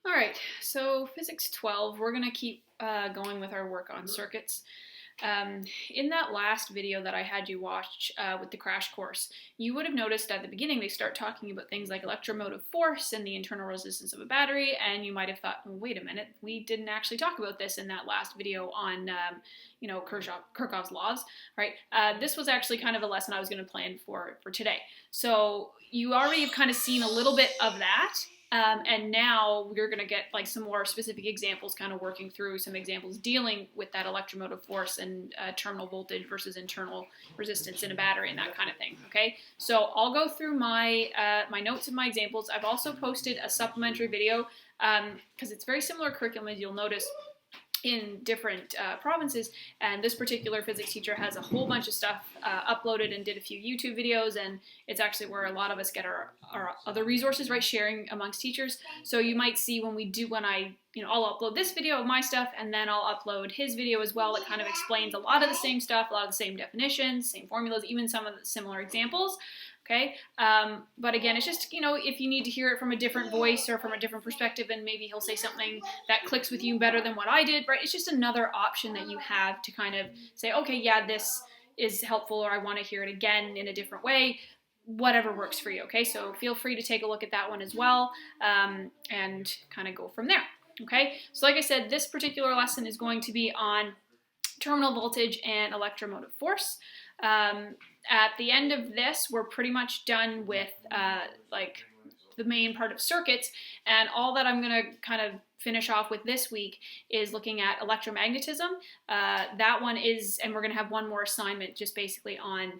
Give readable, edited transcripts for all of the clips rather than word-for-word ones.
All right, so Physics 12, we're going to keep going with our work on circuits. In that last video that I had you watch with the crash course, you would have noticed at the beginning they start talking about things like electromotive force and the internal resistance of a battery, and you might have thought, well, wait a minute, we didn't actually talk about this in that last video on Kirchhoff's laws, right? This was actually kind of a lesson I was going to plan for today. So you already have kind of seen a little bit of that. And now we're going to get like some more specific examples, kind of working through some examples dealing with that electromotive force and terminal voltage versus internal resistance in a battery and that kind of thing. Okay, so I'll go through my my notes and my examples. I've also posted a supplementary video because it's very similar curriculum, as you'll notice, in different provinces, and this particular physics teacher has a whole bunch of stuff uploaded and did a few YouTube videos, and it's actually where a lot of us get our other resources, right, sharing amongst teachers. So you might see when I'll upload this video of my stuff, and then I'll upload his video as well. It kind of explains a lot of the same stuff, a lot of the same definitions, same formulas, even some of the similar examples. Okay, but again, it's just, if you need to hear it from a different voice or from a different perspective, and maybe he'll say something that clicks with you better than what I did, right? It's just another option that you have to kind of say, okay, yeah, this is helpful, or I want to hear it again in a different way, whatever works for you, okay? So feel free to take a look at that one as well, and kind of go from there, okay? So like I said, this particular lesson is going to be on terminal voltage and electromotive force. At the end of this, we're pretty much done with like the main part of circuits, and all that I'm going to kind of finish off with this week is looking at electromagnetism. That one is, and we're going to have one more assignment just basically on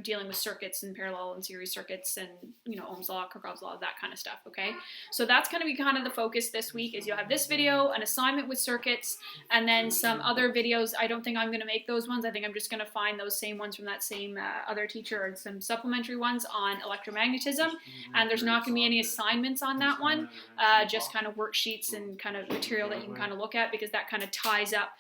dealing with circuits and parallel and series circuits and Ohms Law, Kirchhoff's Law, that kind of stuff. Okay, so that's going to be kind of the focus this week. Is you'll have this video, an assignment with circuits, and then some other videos. I don't think I'm going to make those ones. I think I'm just going to find those same ones from that same other teacher, or some supplementary ones on electromagnetism. And there's not going to be any assignments on that one, just kind of worksheets and kind of material that you can kind of look at, because that kind of ties up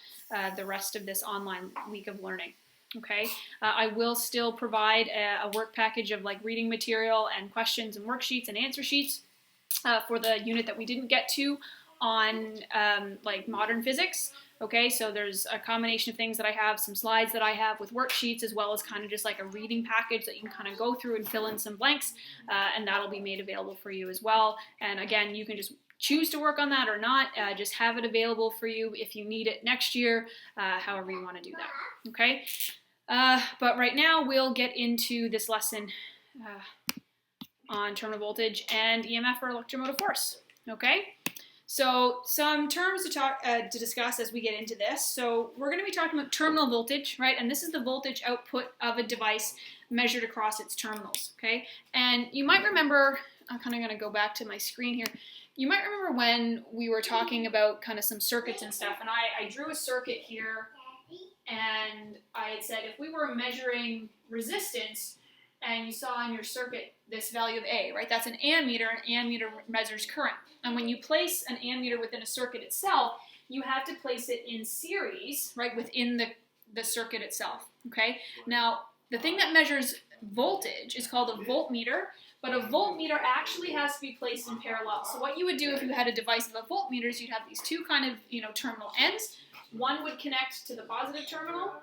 the rest of this online week of learning. Okay, I will still provide a work package of like reading material and questions and worksheets and answer sheets for the unit that we didn't get to on like modern physics. Okay, so there's a combination of things that I have, some slides that I have with worksheets, as well as kind of just like a reading package that you can kind of go through and fill in some blanks, and that'll be made available for you as well. And again, you can just choose to work on that or not, just have it available for you if you need it next year, however you want to do that, okay? But right now we'll get into this lesson on terminal voltage and EMF, or electromotive force, okay? So some terms to discuss as we get into this. So we're going to be talking about terminal voltage, right? And this is the voltage output of a device measured across its terminals, okay? And you might remember, I'm kind of going to go back to my screen here. You might remember when we were talking about kind of some circuits and stuff, and I drew a circuit here, and I had said if we were measuring resistance, and you saw on your circuit this value of A, right? That's an ammeter. An ammeter measures current. And when you place an ammeter within a circuit itself, you have to place it in series, right, within the circuit itself, okay? Now, the thing that measures voltage is called a voltmeter, but a voltmeter actually has to be placed in parallel. So what you would do if you had a device of a voltmeter is you'd have these two kind of, terminal ends. One would connect to the positive terminal,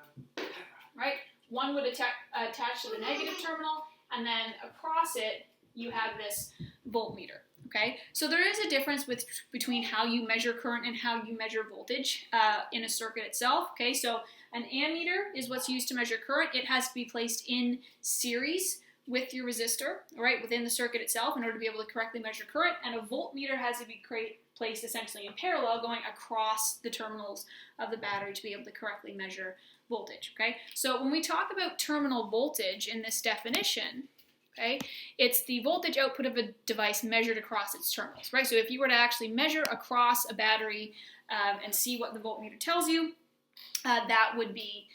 right? One would attach to the negative terminal, and then across it, you have this voltmeter, okay? So there is a difference between how you measure current and how you measure voltage in a circuit itself, okay? So an ammeter is what's used to measure current. It has to be placed in series with your resistor, right, within the circuit itself in order to be able to correctly measure current, and a voltmeter has to be placed essentially in parallel, going across the terminals of the battery to be able to correctly measure voltage, okay? So when we talk about terminal voltage in this definition, okay, it's the voltage output of a device measured across its terminals, right? So if you were to actually measure across a battery and see what the voltmeter tells you, that would be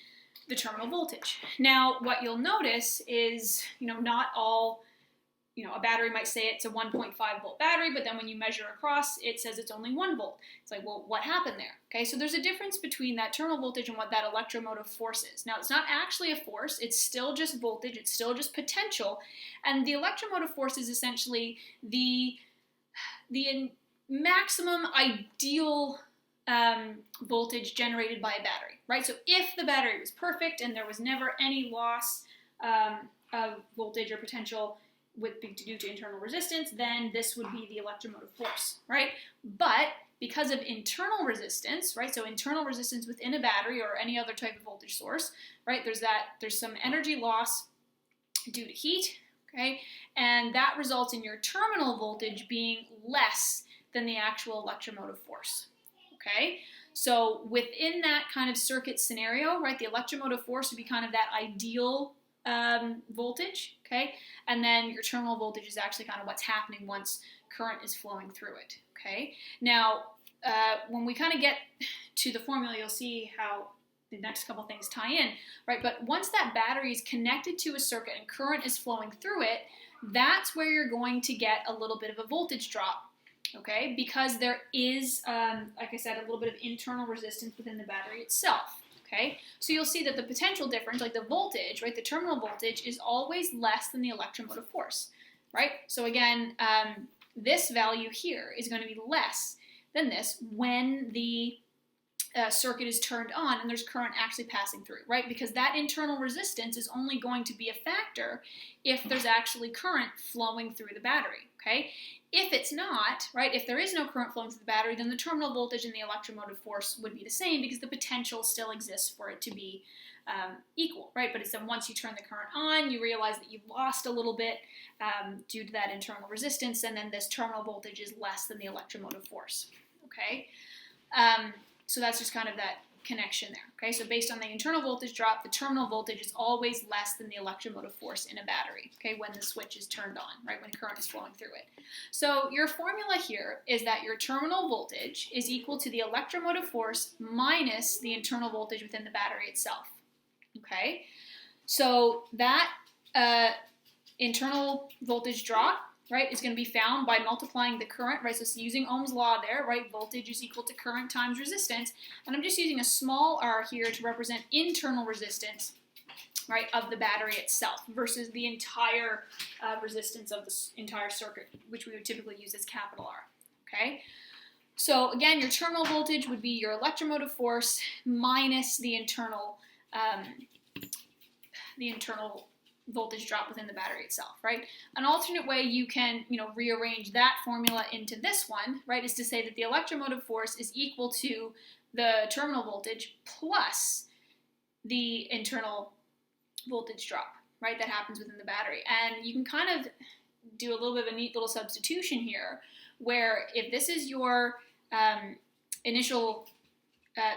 the terminal voltage. Now, what you'll notice is, not all, a battery might say it's a 1.5 volt battery, but then when you measure across, it says it's only 1 volt. It's like, well, what happened there? Okay, so there's a difference between that terminal voltage and what that electromotive force is. Now, it's not actually a force. It's still just voltage. It's still just potential. And the electromotive force is essentially the maximum ideal voltage generated by a battery, right? So if the battery was perfect and there was never any loss of voltage or potential due to internal resistance, then this would be the electromotive force, right? But because of internal resistance, right? So internal resistance within a battery or any other type of voltage source, right? There's some energy loss due to heat, okay? And that results in your terminal voltage being less than the actual electromotive force, okay? So within that kind of circuit scenario, right, the electromotive force would be kind of that ideal voltage, okay? And then your terminal voltage is actually kind of what's happening once current is flowing through it, okay? Now, when we kind of get to the formula, you'll see how the next couple things tie in, right? But once that battery is connected to a circuit and current is flowing through it, that's where you're going to get a little bit of a voltage drop, okay? Because there is, like I said, a little bit of internal resistance within the battery itself. Okay, so you'll see that the potential difference, like the voltage, right, the terminal voltage is always less than the electromotive force, right? So again, this value here is going to be less than this when the circuit is turned on and there's current actually passing through, right? Because that internal resistance is only going to be a factor if there's actually current flowing through the battery, okay? If it's not, right, if there is no current flowing through the battery, then the terminal voltage and the electromotive force would be the same because the potential still exists for it to be equal, right? But it's then once you turn the current on, you realize that you've lost a little bit due to that internal resistance, and then this terminal voltage is less than the electromotive force, okay? So that's just kind of that connection there, okay? So based on the internal voltage drop, the terminal voltage is always less than the electromotive force in a battery, okay, when the switch is turned on, right, when current is flowing through it. So your formula here is that your terminal voltage is equal to the electromotive force minus the internal voltage within the battery itself, okay? So that internal voltage drop, right, is going to be found by multiplying the current, right, so using Ohm's law there, right, voltage is equal to current times resistance, and I'm just using a small r here to represent internal resistance, right, of the battery itself versus the entire resistance of the entire circuit, which we would typically use as capital R, okay? So again, your terminal voltage would be your electromotive force minus the internal voltage drop within the battery itself, right? An alternate way you can, rearrange that formula into this one, right, is to say that the electromotive force is equal to the terminal voltage plus the internal voltage drop, right, that happens within the battery. And you can kind of do a little bit of a neat little substitution here, where if this is your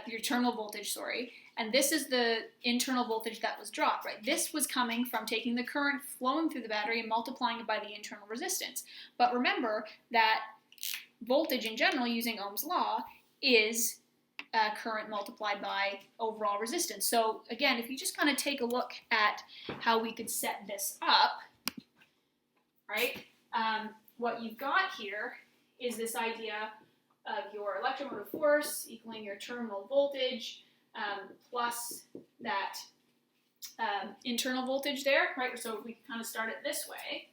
your terminal voltage, and this is the internal voltage that was dropped, right? This was coming from taking the current flowing through the battery and multiplying it by the internal resistance. But remember that voltage in general, using Ohm's law, is current multiplied by overall resistance. So again, if you just kind of take a look at how we could set this up, right? What you've got here is this idea of your electromotive force equaling your terminal voltage plus that internal voltage there, right? So we kind of start it this way.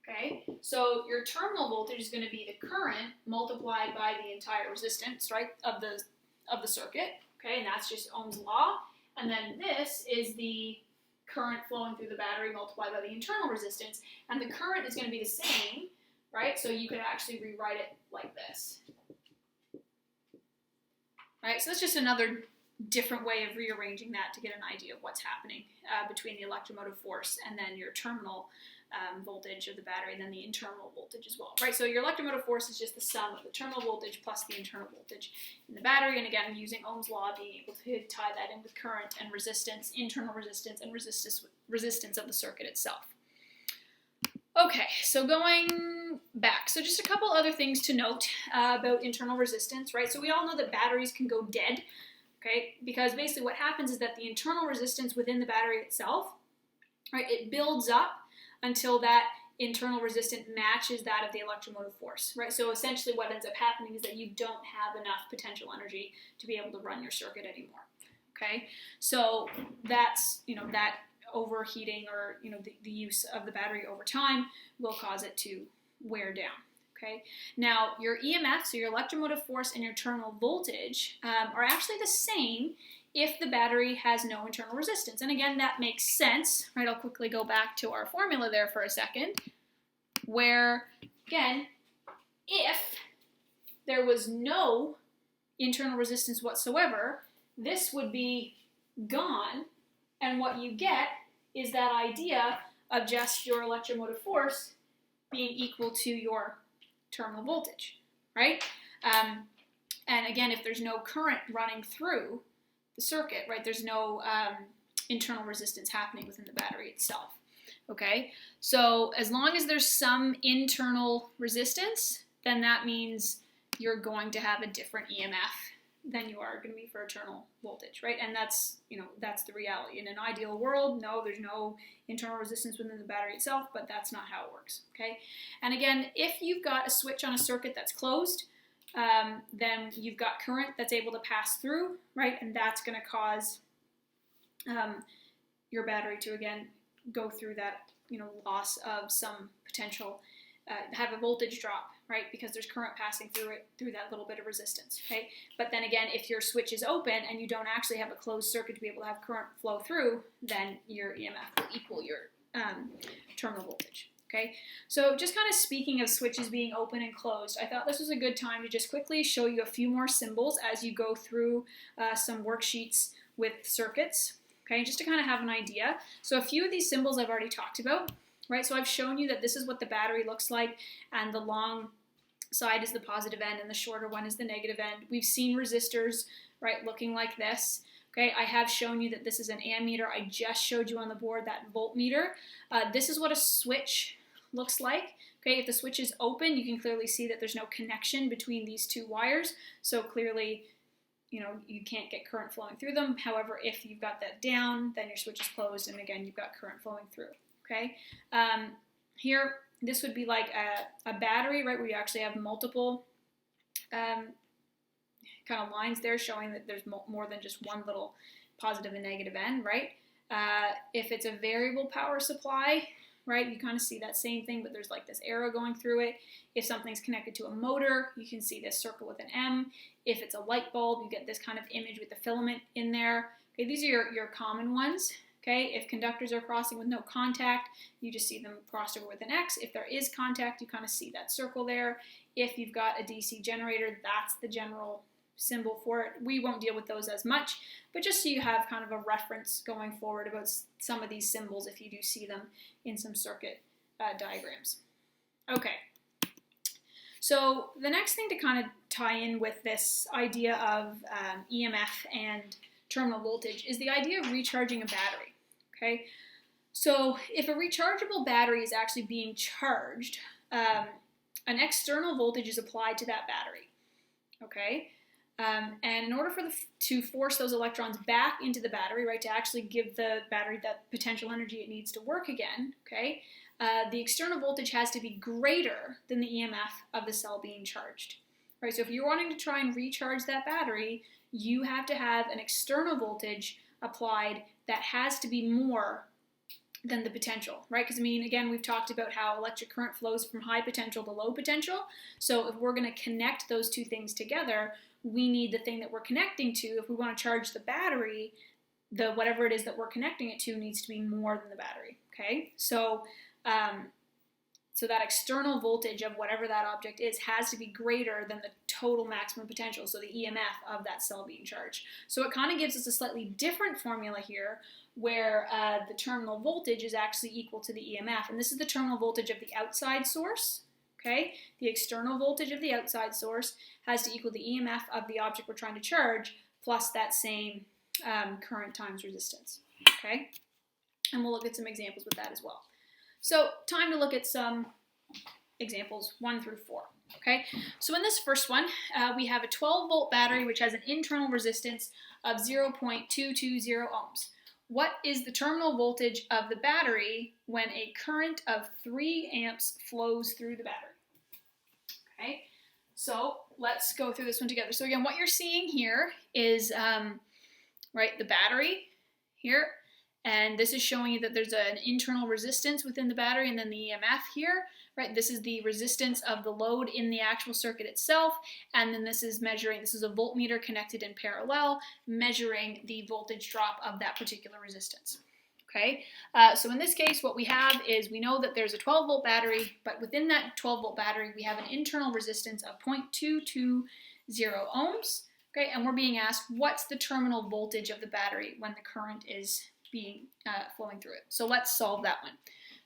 Okay, so your terminal voltage is going to be the current multiplied by the entire resistance, right, of the circuit. Okay, and that's just Ohm's law. And then this is the current flowing through the battery multiplied by the internal resistance, and the current is going to be the same, right? So you could actually rewrite it like this. Right, so that's just another different way of rearranging that to get an idea of what's happening between the electromotive force and then your terminal voltage of the battery, and then the internal voltage as well, right? So your electromotive force is just the sum of the terminal voltage plus the internal voltage in the battery, and again, using Ohm's law, being able to tie that in with current and resistance, internal resistance, and resistance of the circuit itself. Okay, so going back, so just a couple other things to note about internal resistance, right? So we all know that batteries can go dead, okay, because basically what happens is that the internal resistance within the battery itself, right, it builds up until that internal resistance matches that of the electromotive force, right? So essentially what ends up happening is that you don't have enough potential energy to be able to run your circuit anymore, okay? So that's, that overheating or, the use of the battery over time will cause it to wear down. Okay. Now, your EMF, so your electromotive force and your terminal voltage, are actually the same if the battery has no internal resistance. And again, that makes sense, right? I'll quickly go back to our formula there for a second, where, again, if there was no internal resistance whatsoever, this would be gone, and what you get is that idea of just your electromotive force being equal to your terminal voltage, right? And again, if there's no current running through the circuit, right, there's no internal resistance happening within the battery itself, okay? So as long as there's some internal resistance, then that means you're going to have a different EMF than you are going to be for internal voltage, right? And that's, that's the reality. In an ideal world, no, there's no internal resistance within the battery itself, but that's not how it works, okay? And again, if you've got a switch on a circuit that's closed, then you've got current that's able to pass through, right? And that's going to cause your battery to, again, go through that, loss of some potential, have a voltage drop, right? Because there's current passing through it, through that little bit of resistance, okay? But then again, if your switch is open and you don't actually have a closed circuit to be able to have current flow through, then your EMF will equal your terminal voltage, okay? So just kind of speaking of switches being open and closed, I thought this was a good time to just quickly show you a few more symbols as you go through some worksheets with circuits, okay? Just to kind of have an idea. So a few of these symbols I've already talked about, right? So I've shown you that this is what the battery looks like, and the long side is the positive end and the shorter one is the negative end. We've seen resistors, right, looking like this. Okay, I have shown you that this is an ammeter. I just showed you on the board that voltmeter. This is what a switch looks like. Okay, if the switch is open, you can clearly see that there's no connection between these two wires. So clearly, you can't get current flowing through them. However, if you've got that down, then your switch is closed, and again, you've got current flowing through. Okay, here, this would be like a battery, right, where you actually have multiple kind of lines there showing that there's more than just one little positive and negative end, right? If it's a variable power supply, right, you kind of see that same thing, but there's like this arrow going through it. If something's connected to a motor, you can see this circle with an M. If it's a light bulb, you get this kind of image with the filament in there. Okay, these are your common ones. Okay, if conductors are crossing with no contact, you just see them crossed over with an X. If there is contact, you kind of see that circle there. If you've got a DC generator, that's the general symbol for it. We won't deal with those as much, but just so you have kind of a reference going forward about some of these symbols if you do see them in some circuit diagrams. Okay, so the next thing to kind of tie in with this idea of EMF and terminal voltage is the idea of recharging a battery, okay? So if a rechargeable battery is actually being charged, an external voltage is applied to that battery, okay? And in order to force those electrons back into the battery, right, to actually give the battery that potential energy it needs to work again, okay, the external voltage has to be greater than the EMF of the cell being charged, right? So if you're wanting to try and recharge that battery, you have to have an external voltage applied that has to be more than the potential, right? Because, again, we've talked about how electric current flows from high potential to low potential. So if we're going to connect those two things together, we need the thing that we're connecting to. If we want to charge the battery, whatever it is that we're connecting it to needs to be more than the battery, okay? So that external voltage of whatever that object is has to be greater than the total maximum potential, so the EMF of that cell being charged. So it kind of gives us a slightly different formula here where the terminal voltage is actually equal to the EMF. And this is the terminal voltage of the outside source, okay? The external voltage of the outside source has to equal the EMF of the object we're trying to charge plus that same current times resistance, okay? And we'll look at some examples with that as well. So time to look at some examples 1 through 4, okay? So in this first one, we have a 12-volt battery which has an internal resistance of 0.220 ohms. What is the terminal voltage of the battery when a current of 3 amps flows through the battery? Okay, so let's go through this one together. So again, what you're seeing here is, right, the battery here. And this is showing you that there's an internal resistance within the battery and then the EMF here, right? This is the resistance of the load in the actual circuit itself, and then this is measuring, this is a voltmeter connected in parallel, measuring the voltage drop of that particular resistance. Okay, so in this case, what we have is we know that there's a 12 volt battery, but within that 12 volt battery, we have an internal resistance of 0.220 ohms. Okay, and we're being asked what's the terminal voltage of the battery when the current is being flowing through it. So let's solve that one.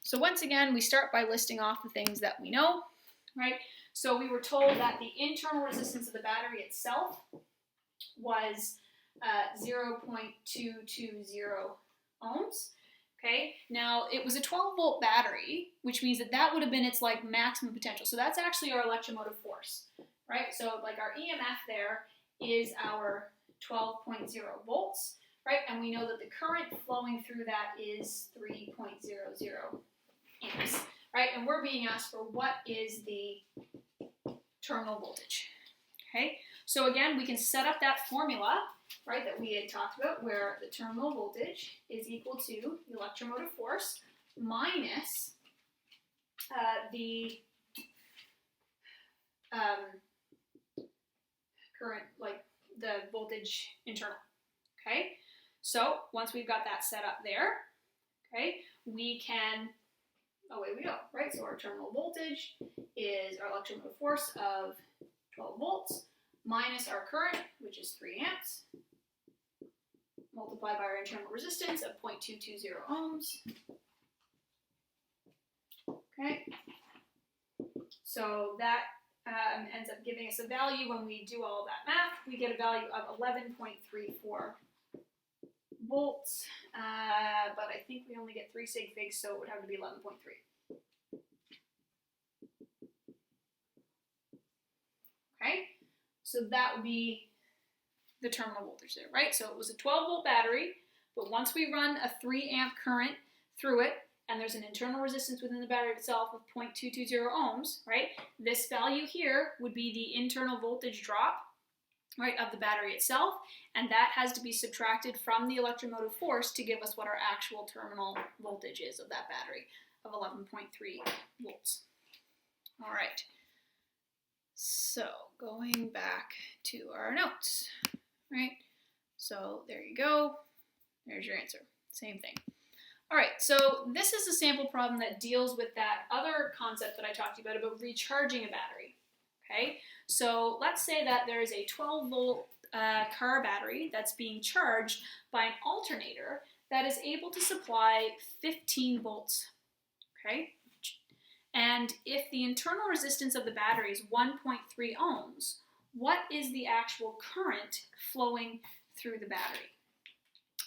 So once again, we start by listing off the things that we know, right? So we were told that the internal resistance of the battery itself was 0.220 ohms. Okay, now it was a 12 volt battery, which means that that would have been its like maximum potential. So that's actually our electromotive force, right? So like our EMF there is our 12.0 volts, right? And we know that the current flowing through that is 3.00 amps, right? And we're being asked for what is the terminal voltage. Okay, so again, we can set up that formula, right, that we had talked about, where the terminal voltage is equal to the electromotive force minus the current, like the voltage internal. Okay, so once we've got that set up there, okay, we can, away we go, right? So our terminal voltage is our electromotive force of 12 volts minus our current, which is 3 amps, multiplied by our internal resistance of 0.220 ohms. Okay, so that ends up giving us a value. When we do all that math, we get a value of 11.34 volts, but I think we only get 3 sig figs, so it would have to be 11.3. Okay, so that would be the terminal voltage there, right? So it was a 12 volt battery, but once we run a 3 amp current through it, and there's an internal resistance within the battery itself of 0.220 ohms, right? This value here would be the internal voltage drop, right, of the battery itself, and that has to be subtracted from the electromotive force to give us what our actual terminal voltage is of that battery of 11.3 volts. All right. So going back to our notes, right? So there you go. There's your answer. Same thing. All right, so this is a sample problem that deals with that other concept that I talked about recharging a battery. Okay, so let's say that there is a 12 volt car battery that's being charged by an alternator that is able to supply 15 volts. Okay. And if the internal resistance of the battery is 1.3 ohms, what is the actual current flowing through the battery?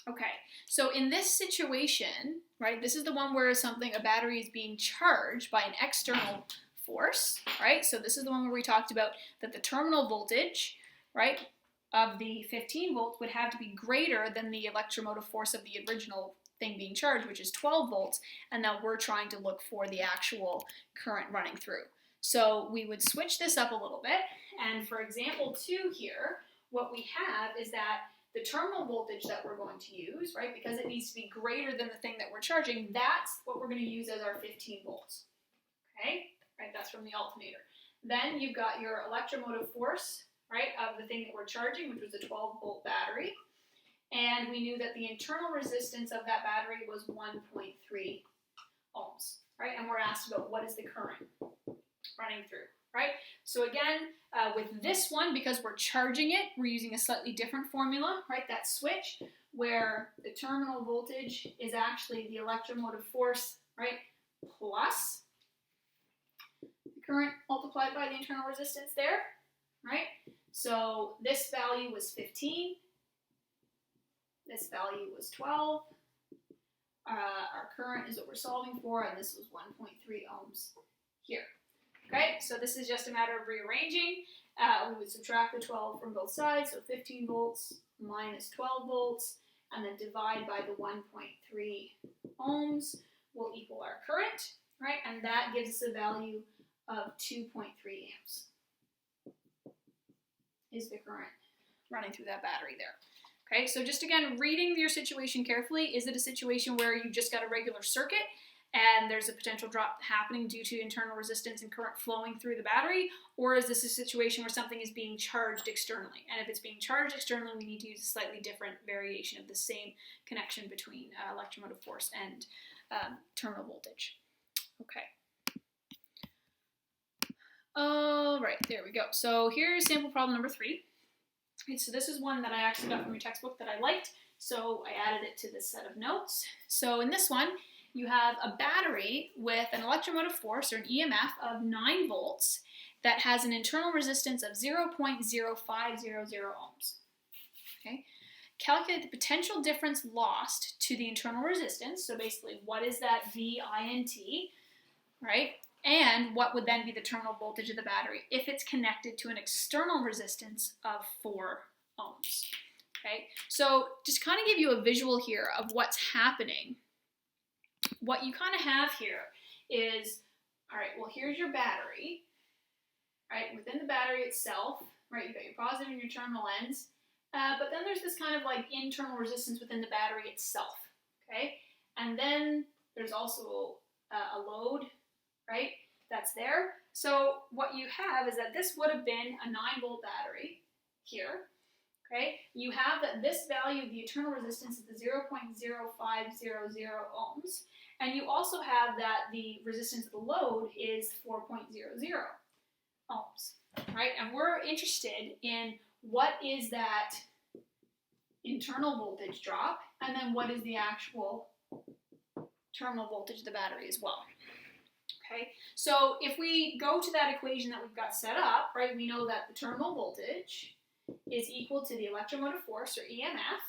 Okay, so in this situation, right, this is the one where a battery is being charged by an external force, right? So this is the one where we talked about that the terminal voltage, right, of the 15 volts would have to be greater than the electromotive force of the original thing being charged, which is 12 volts, and now we're trying to look for the actual current running through. So we would switch this up a little bit, and for example 2 here, what we have is that the terminal voltage that we're going to use, right, because it needs to be greater than the thing that we're charging, that's what we're going to use as our 15 volts. Okay, right, that's from the alternator. Then you've got your electromotive force, right, of the thing that we're charging, which was a 12 volt battery. And we knew that the internal resistance of that battery was 1.3 ohms, right? And we're asked about what is the current running through, right? So again, with this one, because we're charging it, we're using a slightly different formula, right? That switch, where the terminal voltage is actually the electromotive force, right, plus the current multiplied by the internal resistance there, right? So this value was 15. This value was 12. Our current is what we're solving for, and this was 1.3 ohms here. Okay, so this is just a matter of rearranging. We would subtract the 12 from both sides, so 15 volts minus 12 volts, and then divide by the 1.3 ohms will equal our current, right? And that gives us a value of 2.3 amps is the current running through that battery there. Okay, so just again, reading your situation carefully. Is it a situation where you just got a regular circuit and there's a potential drop happening due to internal resistance and current flowing through the battery? Or is this a situation where something is being charged externally? And if it's being charged externally, we need to use a slightly different variation of the same connection between electromotive force and terminal voltage. Okay. All right, there we go. So here's sample problem number 3. Okay, so this is one that I actually got from your textbook that I liked, so I added it to this set of notes. So in this one, you have a battery with an electromotive force, or an EMF, of 9 volts that has an internal resistance of 0.0500 ohms. Okay. Calculate the potential difference lost to the internal resistance, so basically what is that VINT, right? And what would then be the terminal voltage of the battery if it's connected to an external resistance of 4 ohms. Okay, so just kind of give you a visual here of what's happening. What you kind of have here is, all right, well, here's your battery, right? Within the battery itself, right, you've got your positive and your terminal ends, but then there's this kind of like internal resistance within the battery itself, okay? And then there's also a load, right, that's there. So what you have is that this would have been a 9-volt battery here, okay? You have that this value, the internal resistance, is the 0.0500 ohms, and you also have that the resistance of the load is 4.00 ohms, right? And we're interested in what is that internal voltage drop, and then what is the actual terminal voltage of the battery as well. Okay, so if we go to that equation that we've got set up, right, we know that the terminal voltage is equal to the electromotive force, or EMF,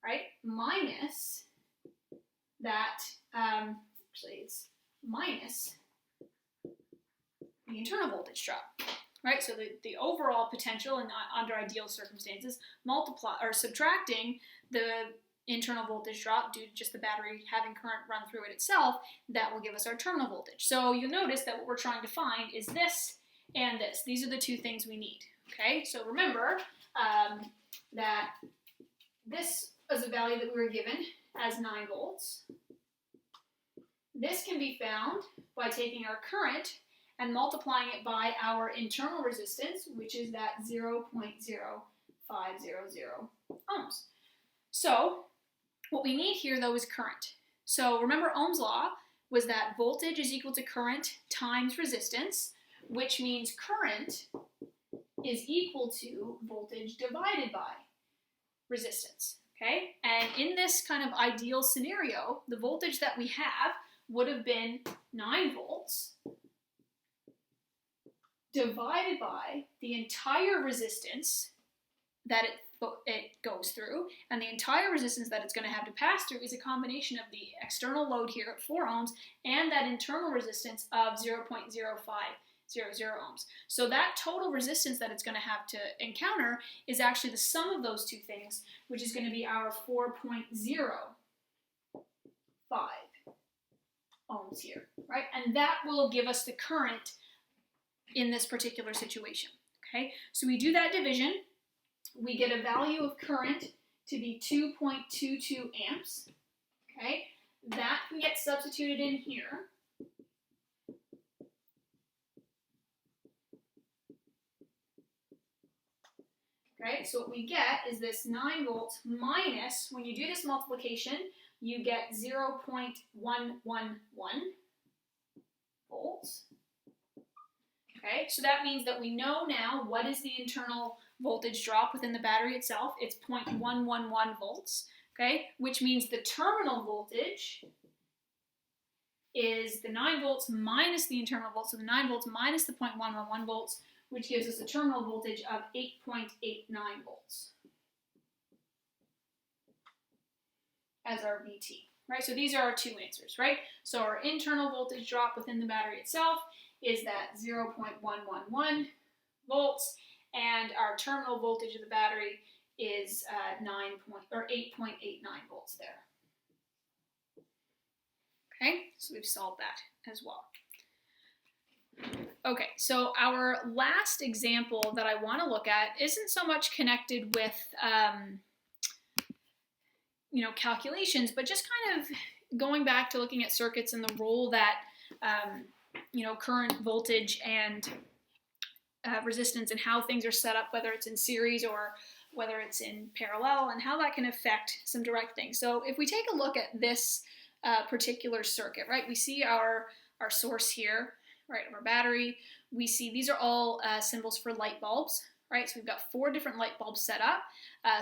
right, minus that, actually it's minus the internal voltage drop, right? So the overall potential, and under ideal circumstances, subtracting the internal voltage drop due to just the battery having current run through it itself, that will give us our terminal voltage. So you'll notice that what we're trying to find is this and this. These are the two things we need, okay? So remember that this is a value that we were given as 9 volts. This can be found by taking our current and multiplying it by our internal resistance, which is that 0.0500 ohms. So what we need here, though, is current. So remember, Ohm's Law was that voltage is equal to current times resistance, which means current is equal to voltage divided by resistance, okay? And in this kind of ideal scenario, the voltage that we have would have been 9 volts divided by the entire resistance that it goes through, and the entire resistance that it's going to have to pass through is a combination of the external load here at 4 ohms and that internal resistance of 0.0500 ohms. So that total resistance that it's going to have to encounter is actually the sum of those two things, which is going to be our 4.05 ohms here, right? And that will give us the current in this particular situation, okay? So we do that division. We get a value of current to be 2.22 amps, okay? That can get substituted in here. Okay, so what we get is this 9 volts minus, when you do this multiplication, you get 0.111 volts. Okay, so that means that we know now what is the internal voltage drop within the battery itself. It's 0.111 volts, okay, which means the terminal voltage is the 9 volts minus the internal volts, so the 9 volts minus the 0.111 volts, which gives us a terminal voltage of 8.89 volts as our VT, right? So these are our two answers, right? So our internal voltage drop within the battery itself is that 0.111 volts, and our terminal voltage of the battery is 8.89 volts there. Okay, so we've solved that as well. Okay, so our last example that I want to look at isn't so much connected with calculations, but just kind of going back to looking at circuits and the role that, current, voltage, and resistance and how things are set up, whether it's in series or whether it's in parallel, and how that can affect some direct things. So if we take a look at this particular circuit, right, we see our source here, right, of our battery. We see these are all symbols for light bulbs, right? So we've got 4 different light bulbs set up.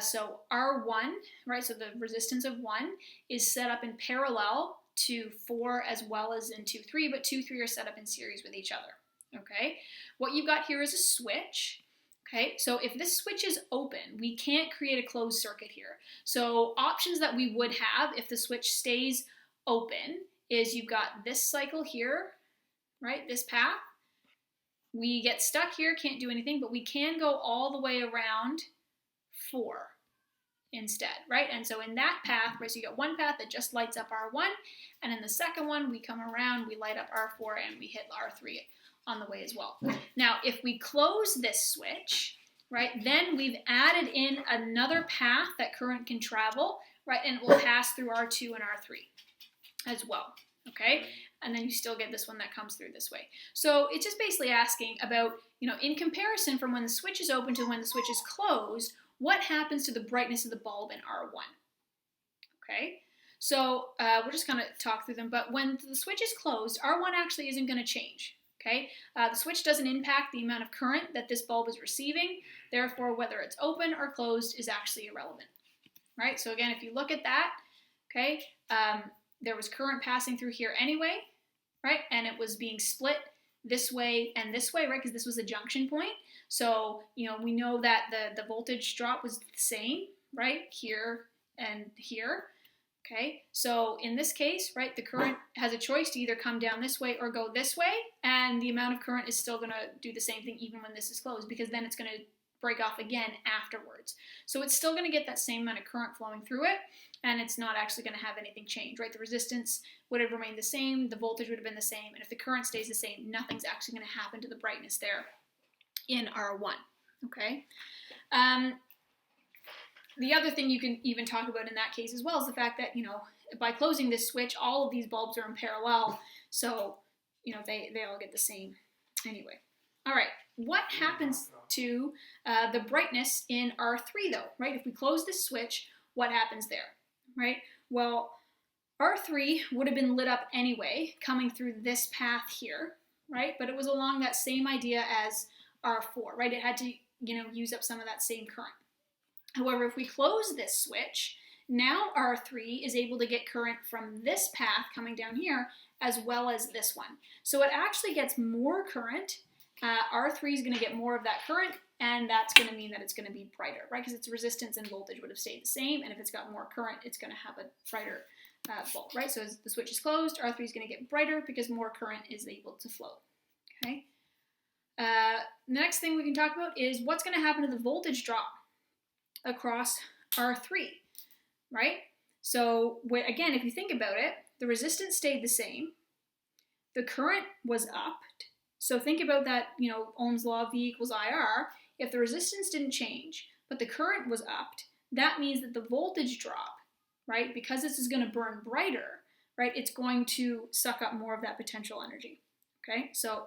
So R1, right, so the resistance of 1 is set up in parallel to 4 as well as in 2, 3, but 2, 3 are set up in series with each other, okay? What you've got here is a switch, okay? So if this switch is open, we can't create a closed circuit here. So options that we would have if the switch stays open is you've got this cycle here, right, this path. We get stuck here, can't do anything, but we can go all the way around 4 instead, right? And so in that path, right, so you got one path that just lights up R1, and in the second one, we come around, we light up R4, and we hit R3 on the way as well. Now, if we close this switch, right, then we've added in another path that current can travel, right, and it will pass through R2 and R3 as well, okay? And then you still get this one that comes through this way. So it's just basically asking about, in comparison from when the switch is open to when the switch is closed, what happens to the brightness of the bulb in R1, okay? So we're just gonna talk through them, but when the switch is closed, R1 actually isn't gonna change, okay? The switch doesn't impact the amount of current that this bulb is receiving, therefore whether it's open or closed is actually irrelevant, right? So again, if you look at that, okay, there was current passing through here anyway, right? And it was being split this way and this way, right? Because this was a junction point. So, we know that the voltage drop was the same, right? Here and here, okay? So in this case, right, the current has a choice to either come down this way or go this way, and the amount of current is still gonna do the same thing even when this is closed, because then it's gonna break off again afterwards. So it's still gonna get that same amount of current flowing through it, and it's not actually going to have anything change, right? The resistance would have remained the same, the voltage would have been the same, and if the current stays the same, nothing's actually going to happen to the brightness there in R1, okay? The other thing you can even talk about in that case as well is the fact that, by closing this switch, all of these bulbs are in parallel, so, they all get the same anyway. All right, what happens to the brightness in R3 though, right? If we close this switch, what happens there? Right? Well, R3 would have been lit up anyway, coming through this path here, right? But it was along that same idea as R4, right? It had to, use up some of that same current. However, if we close this switch, now R3 is able to get current from this path coming down here, as well as this one. So it actually gets more current. R3 is going to get more of that current, and that's going to mean that it's going to be brighter, right? Because its resistance and voltage would have stayed the same, and if it's got more current, it's going to have a brighter bulb, right? So as the switch is closed, R3 is going to get brighter because more current is able to flow, okay? The next thing we can talk about is what's going to happen to the voltage drop across R3, right? So again, if you think about it, the resistance stayed the same, the current was upped. So think about that, Ohm's Law, V equals IR. If the resistance didn't change, but the current was upped, that means that the voltage drop, right, because this is going to burn brighter, right, it's going to suck up more of that potential energy, okay? So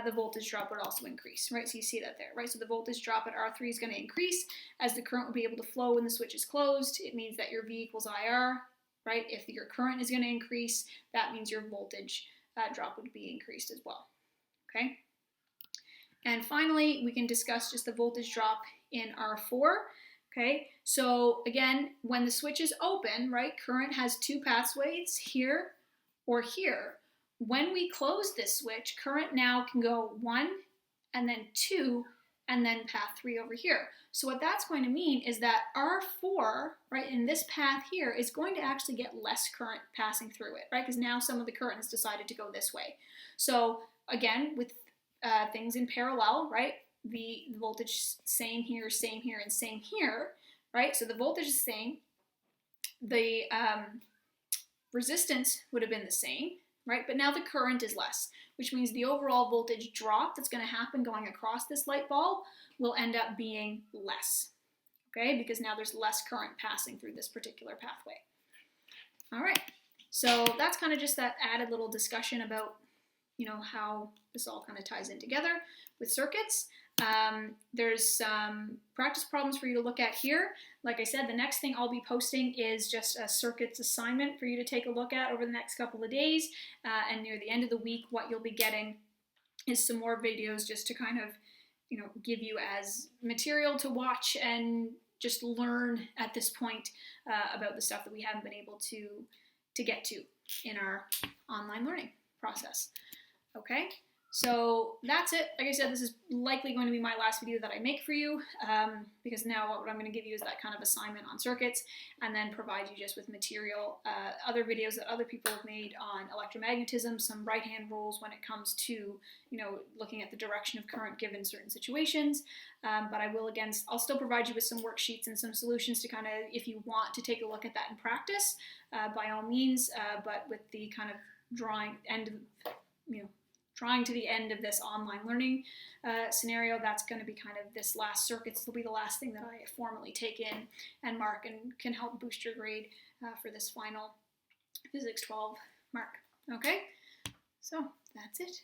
the voltage drop would also increase, right? So you see that there, right? So the voltage drop at R3 is going to increase as the current will be able to flow when the switch is closed. It means that your V equals IR, right? If your current is going to increase, that means your voltage drop would be increased as well. Okay, and finally, we can discuss just the voltage drop in R4, okay? So again, when the switch is open, right, current has 2 pathways, here or here. When we close this switch, current now can go 1, and then 2, and then path 3 over here. So what that's going to mean is that R4, right, in this path here, is going to actually get less current passing through it, right? Because now some of the current has decided to go this way. So again, with things in parallel, right, the voltage same here, and same here, right? So the voltage is the same. The resistance would have been the same, right? But now the current is less, which means the overall voltage drop that's going to happen going across this light bulb will end up being less, okay? Because now there's less current passing through this particular pathway. All right, So that's kind of just that added little discussion about, you know, how this all kind of ties in together with circuits. There's some practice problems for you to look at here. Like I said, the next thing I'll be posting is just a circuits assignment for you to take a look at over the next couple of days. And near the end of the week, what you'll be getting is some more videos just to kind of, you know, give you as material to watch and just learn at this point about the stuff that we haven't been able to get to in our online learning process. Okay, so that's it. Like I said, this is likely going to be my last video that I make for you, because now what I'm going to give you is that kind of assignment on circuits, and then provide you just with material, other videos that other people have made on electromagnetism, some right-hand rules when it comes to, you know, looking at the direction of current given certain situations. But I'll still provide you with some worksheets and some solutions to kind of, if you want to take a look at that in practice, by all means, but with the kind of drawing to the end of this online learning scenario, that's going to be kind of this last circuits will be the last thing that I formally take in and mark and can help boost your grade for this final Physics 12 mark. Okay, so that's it.